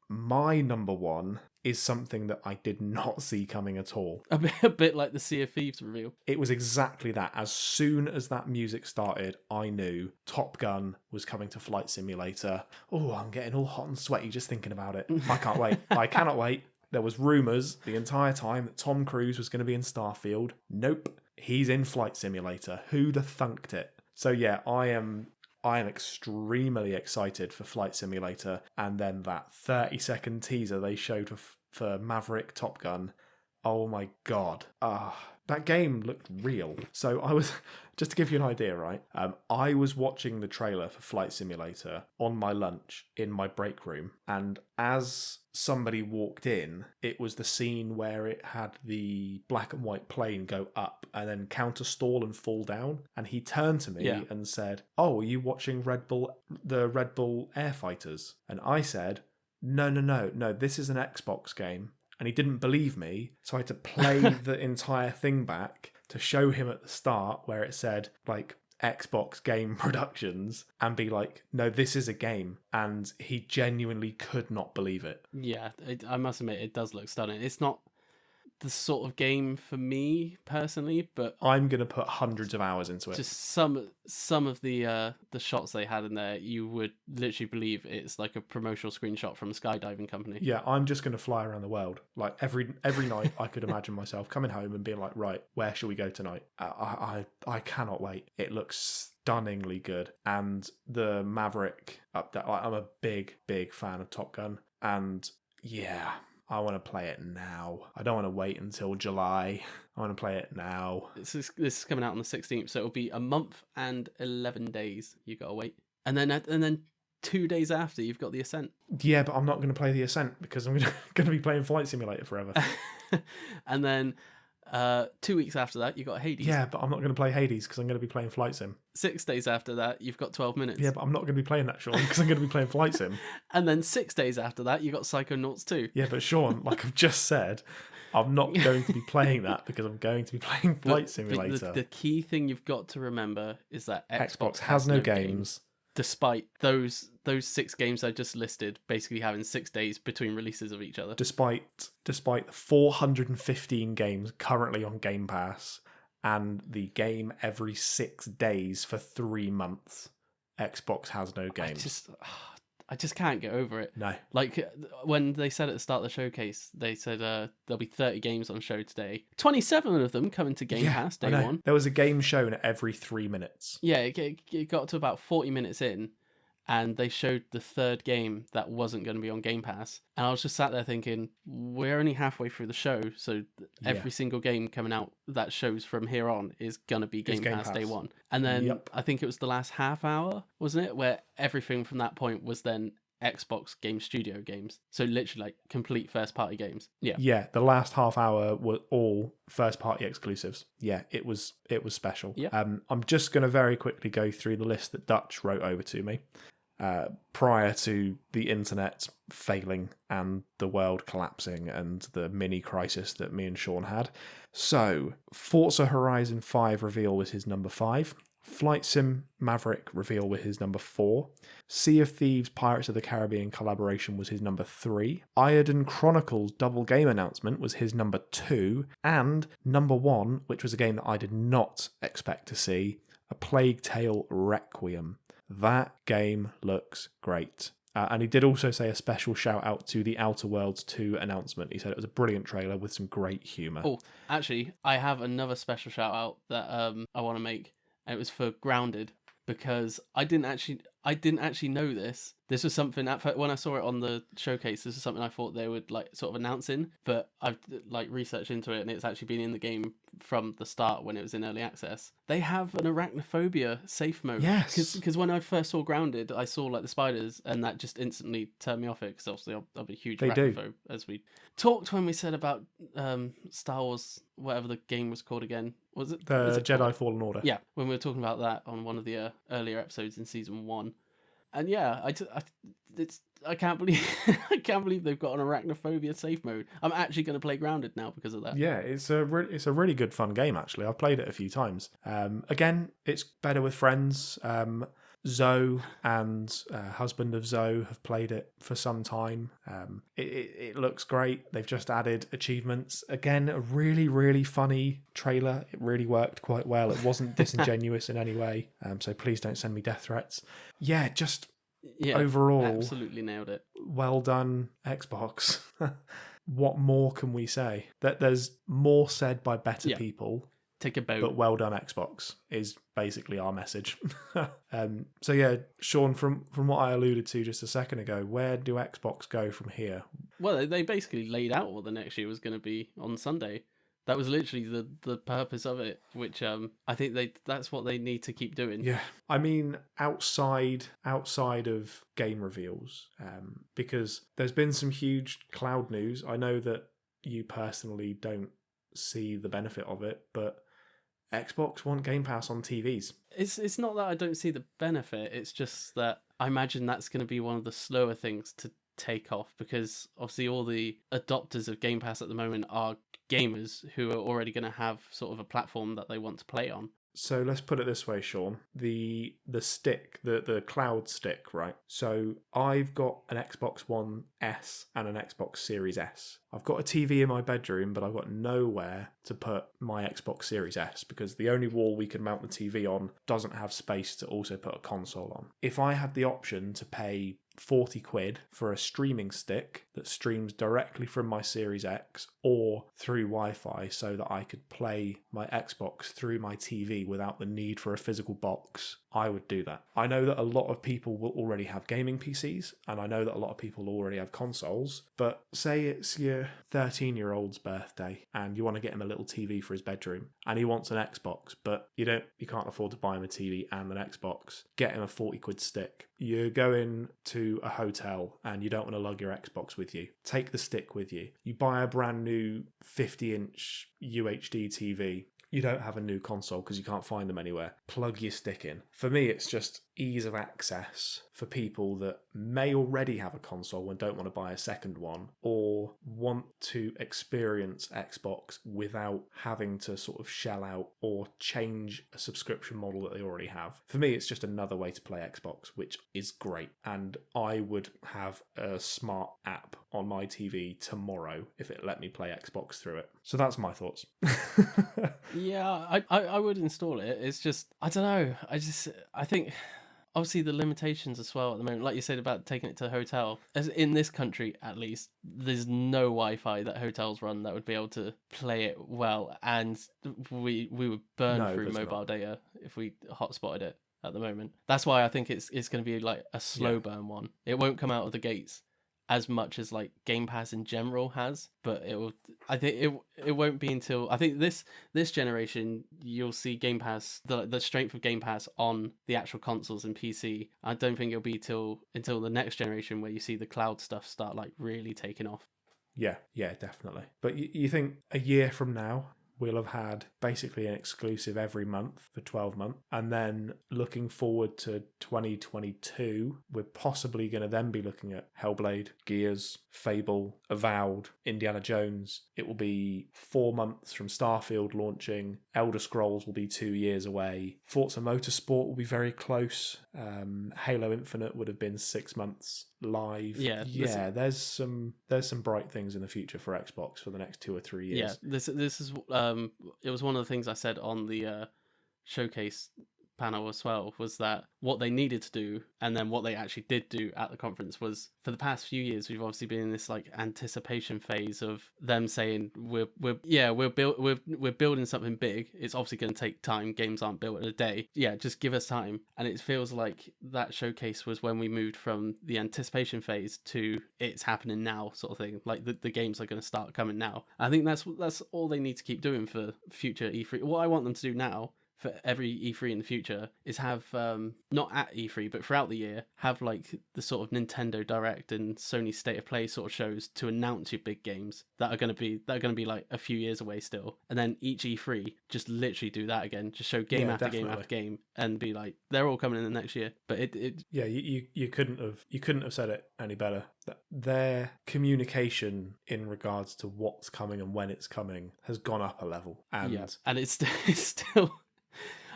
My number 1 is something that I did not see coming at all. A bit like the Sea of Thieves reveal. It was exactly that. As soon as that music started, I knew Top Gun was coming to Flight Simulator. Oh, I'm getting all hot and sweaty just thinking about it. I can't wait. I cannot wait. There was rumours the entire time that Tom Cruise was going to be in Starfield. Nope. He's in Flight Simulator. Who'd have thunked it? So yeah, I am extremely excited for Flight Simulator, and then that 30-second teaser they showed for Maverick Top Gun. Oh my god. That game looked real. So I was, just to give you an idea, right? I was watching the trailer for Flight Simulator on my lunch in my break room, and as somebody walked in, it was the scene where it had the black and white plane go up and then counter stall and fall down, and he turned to me and said, "Oh, are you watching the Red Bull Air Fighters?" And I said, no, this is an Xbox game. And he didn't believe me, so I had to play the entire thing back to show him at the start where it said, like, Xbox Game Productions, and be like, no, this is a game. And he genuinely could not believe it. Yeah, I must admit, it does look stunning. It's not the sort of game for me personally, but I'm going to put hundreds of hours into it. Just some of the shots they had in there, you would literally believe it's like a promotional screenshot from a skydiving company. Yeah, I'm just going to fly around the world. Like every night I could imagine myself coming home and being like, right, where shall we go tonight? I cannot wait. It looks stunningly good. And the Maverick update, I'm a big fan of Top Gun. And yeah, I want to play it now. I don't want to wait until July. I want to play it now. This is coming out on the 16th, so it'll be a month and 11 days you got to wait. And then 2 days after, you've got the Ascent. Yeah, but I'm not going to play the Ascent because I'm going to be playing Flight Simulator forever. And then 2 weeks after that, you got Hades. Yeah, but I'm not going to play Hades because I'm going to be playing Flight Sim. 6 days after that, you've got 12 minutes. Yeah, but I'm not going to be playing that, Sean, because I'm going to be playing Flight Sim. And then 6 days after that, you got Psychonauts 2. Yeah, but Sean, like I've just said, I'm not going to be playing that because I'm going to be playing Flight Simulator. The key thing you've got to remember is that Xbox has no games. Despite those 6 games I just listed basically having 6 days between releases of each other. Despite the 415 games currently on Game Pass and the game every 6 days for 3 months, Xbox has no games. I just can't get over it. No. Like, when they said at the start of the showcase, they said there'll be 30 games on show today. 27 of them coming to Game Pass day one. There was a game shown every 3 minutes. Yeah, it got to about 40 minutes in, and they showed the third game that wasn't going to be on Game Pass. And I was just sat there thinking, we're only halfway through the show, so every single game coming out that shows from here on is going to be Game Pass day one. And then I think it was the last half hour, wasn't it, where everything from that point was then Xbox Game Studio games. So literally like complete first party games. Yeah, the last half hour were all first party exclusives. Yeah, it was special. Yeah. I'm just going to very quickly go through the list that Dutch wrote over to me. Prior to the internet failing and the world collapsing and the mini crisis that me and Shaun had. So, Forza Horizon 5 reveal was his number 5. Flight Sim Maverick reveal was his number 4. Sea of Thieves Pirates of the Caribbean collaboration was his number 3. Iodine Chronicles double game announcement was his number 2. And number 1, which was a game that I did not expect to see, A Plague Tale Requiem. That game looks great. And he did also say a special shout out to the Outer Worlds 2 announcement. He said it was a brilliant trailer with some great humour. Oh, actually, I have another special shout out that I want to make. And it was for Grounded, because I didn't actually know this. This was something when I saw it on the showcase. This was something I thought they would like sort of announcing, but I've like researched into it, and it's actually been in the game from the start when it was in early access. They have an arachnophobia safe mode. Yes, because when I first saw Grounded, I saw like the spiders, and that just instantly turned me off it. Because obviously I'm a huge arachnophobe, as we talked when we said about Star Wars, whatever the game was called again. Was it Jedi Fallen Order? Yeah, when we were talking about that on one of the earlier episodes in season 1. And yeah, I can't believe they've got an arachnophobia safe mode. I'm actually going to play Grounded now because of that. Yeah, it's a really good fun game actually. I've played it a few times. Again, it's better with friends. Zoe and husband of Zoe have played it for some time. It looks great. They've just added achievements. Again, a really, really funny trailer. It really worked quite well. It wasn't disingenuous in any way. So please don't send me death threats. Yeah, overall, absolutely nailed it. Well done, Xbox. What more can we say? That there's more said by better people. Take a boat. But well done, Xbox, is basically our message. So yeah, Shaun, from what I alluded to just a second ago, where do Xbox go from here? Well, they basically laid out what the next year was going to be on Sunday. That was literally the purpose of it, which I think that's what they need to keep doing. Yeah, I mean, outside of game reveals, because there's been some huge cloud news. I know that you personally don't see the benefit of it, but Xbox want Game Pass on TVs. It's not that I don't see the benefit, it's just that I imagine that's going to be one of the slower things to take off, because obviously all the adopters of Game Pass at the moment are gamers who are already going to have sort of a platform that they want to play on. So let's put it this way, Shaun. The stick, the cloud stick, right? So I've got an Xbox One S and an Xbox Series S. I've got a TV in my bedroom, but I've got nowhere to put my Xbox Series S because the only wall we can mount the TV on doesn't have space to also put a console on. If I had the option to pay 40 quid for a streaming stick that streams directly from my Series X or through Wi-Fi so that I could play my Xbox through my TV without the need for a physical box, I would do that. I know that a lot of people will already have gaming PCs, and I know that a lot of people already have consoles, but say it's your 13-year-old's birthday and you want to get him a little TV for his bedroom and he wants an Xbox, but you can't afford to buy him a TV and an Xbox. Get him a 40 quid stick. You're going to a hotel and you don't want to lug your Xbox with you. Take the stick with you. You buy a brand new 50-inch UHD TV. You don't have a new console because you can't find them anywhere. Plug your stick in. For me, it's just ease of access for people that may already have a console and don't want to buy a second one, or want to experience Xbox without having to sort of shell out or change a subscription model that they already have. For me, it's just another way to play Xbox, which is great. And I would have a smart app on my TV tomorrow if it let me play Xbox through it. So that's my thoughts. Yeah, I would install it. It's just, I don't know. I think obviously the limitations as well at the moment, like you said about taking it to a hotel, as in this country at least, there's no Wi-Fi that hotels run that would be able to play it well, and we would burn through mobile data if we hotspotted it at the moment. That's why I think it's going to be like a slow burn one. It won't come out of the gates as much as like Game Pass in general has, but I think it won't be until, I think this generation you'll see Game Pass, the strength of Game Pass on the actual consoles and PC. I don't think it'll be until the next generation where you see the cloud stuff start like really taking off. Yeah, definitely. But you think a year from now we'll have had basically an exclusive every month for 12 months. And then looking forward to 2022, we're possibly going to then be looking at Hellblade, Gears, Fable, Avowed, Indiana Jones. It will be 4 months from Starfield launching. Elder Scrolls will be 2 years away. Forza Motorsport will be very close. Halo Infinite would have been 6 months live. There's some bright things in the future for Xbox for the next 2 or 3 years. This is it was one of the things I said on the showcase panel as well, was that what they needed to do and then what they actually did do at the conference was, for the past few years we've obviously been in this like anticipation phase of them saying we're building something big. It's obviously going to take time. Games aren't built in a day. Just give us time. And it feels like that showcase was when we moved from the anticipation phase to it's happening now sort of thing. Like the games are going to start coming now. I think that's all they need to keep doing for future E3. What I want them to do now for every E3 in the future is have, not at E3, but throughout the year, have like the sort of Nintendo Direct and Sony State of Play sort of shows to announce your big games that are going to be like a few years away still. And then each E3, just literally do that again. Just show game after game after game and be like, they're all coming in the next year. But you couldn't have said it any better. Their communication in regards to what's coming and when it's coming has gone up a level. And it's still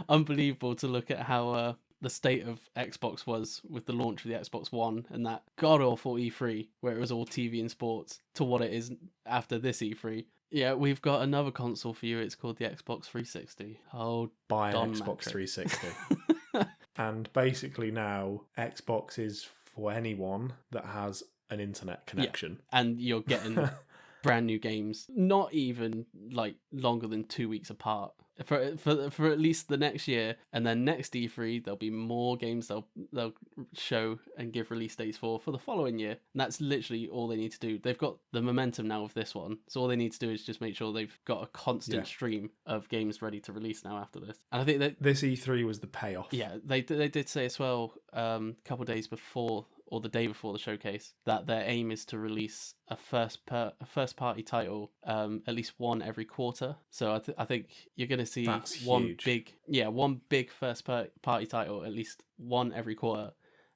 unbelievable to look at how the state of Xbox was with the launch of the Xbox One and that god-awful E3 where it was all TV and sports to what it is after this E3. Yeah, we've got another console for you. It's called the Xbox 360. Oh, buy an Xbox 360. And basically now Xbox is for anyone that has an internet connection. And you're getting brand new games, not even like longer than 2 weeks apart. For at least the next year, and then next E3 there'll be more games they'll show and give release dates for the following year, and that's literally all they need to do. They've got the momentum now of this one, so all they need to do is just make sure they've got a constant stream of games ready to release now after this. And I think that this E3 was the payoff. Yeah, they did say as well a couple of days before or the day before the showcase that their aim is to release a first party title, at least one every quarter. So I think you're going to see one big first party title, at least one every quarter.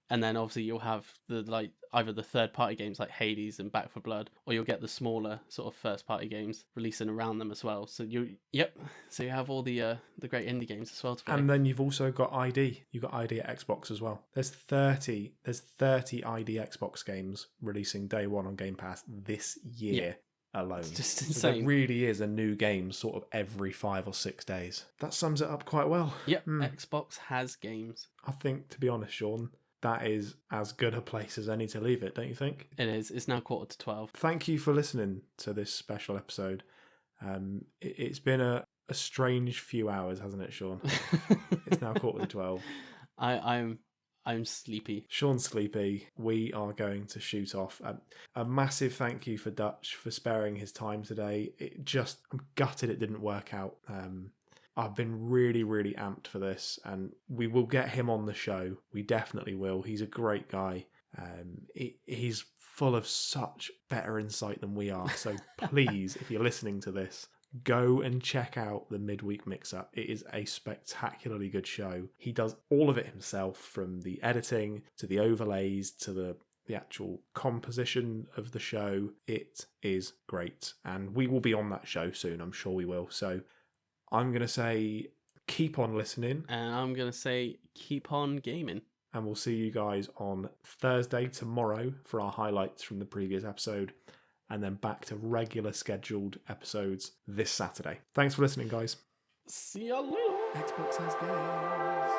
And then obviously you'll have the either the third party games like Hades and Back 4 Blood, or you'll get the smaller sort of first party games releasing around them as well. So you have all the great indie games as well to play. And then you've also got ID. You've got ID at Xbox as well. There's 30 ID Xbox games releasing day one on Game Pass this year. Alone. It's just insane. So there really is a new game sort of every 5 or 6 days. That sums it up quite well. Yep, Xbox has games. I think, to be honest, Shaun, that is as good a place as any to leave it, don't you think? It is. It's now 11:45. Thank you for listening to this special episode. It's been a strange few hours, hasn't it, Shaun? It's now 11:45. I'm sleepy. Shaun's sleepy. We are going to shoot off. A massive thank you for Dutch for sparing his time today. I'm gutted it didn't work out. I've been really, really amped for this, and we will get him on the show. We definitely will. He's a great guy. He's full of such better insight than we are. So please, if you're listening to this, go and check out the Midweek Mix-Up. It is a spectacularly good show. He does all of it himself, from the editing to the overlays to the actual composition of the show. It is great. And we will be on that show soon. I'm sure we will. So I'm going to say keep on listening. And I'm going to say keep on gaming. And we'll see you guys on Thursday, tomorrow, for our highlights from the previous episode. And then back to regular scheduled episodes this Saturday. Thanks for listening, guys. See ya later. Xbox has games.